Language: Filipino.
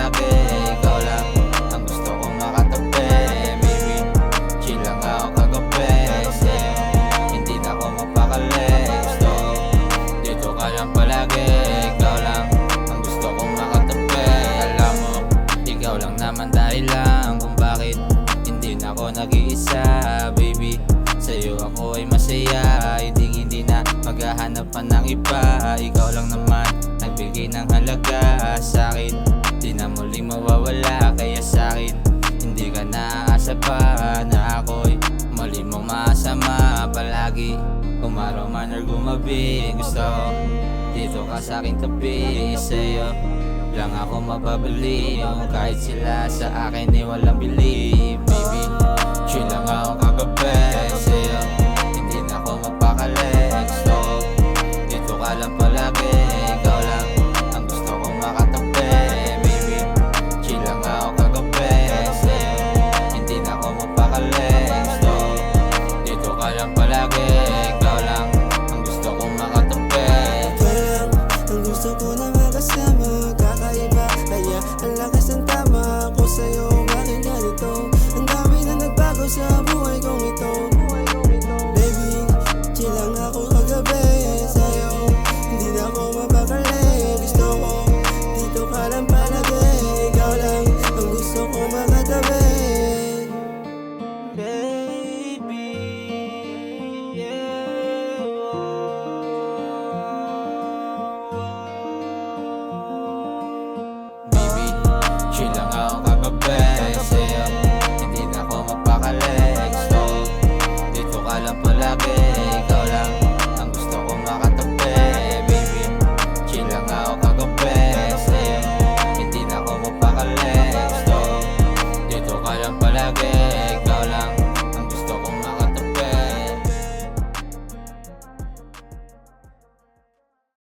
palagi. Ikaw lang ang gusto kong makatabi. Baby, chill lang ako kagabi. Sa'yo, hindi na ako mapakali. Gusto ko, dito ka lang palagi. Ikaw lang ang gusto kong makatabi. Alam mo, ikaw lang naman dahilan kung bakit hindi na ako nag-iisa. Baby, sa'yo ako ay masaya. Hindi na maghahanap pa ng iba. Ikaw lang naman nagbigay ng halaga sa'kin. Di na muling mawawala. Kaya sa'kin hindi ka naaasa pa na ako'y muli mong masama palagi. Kung araw man or gumabi, gusto ko dito ka sa'king tabi. Sa'yo lang ako mababaliw. Kahit sila sa akin ay walang believe. Baby, chill lang ako kagabi.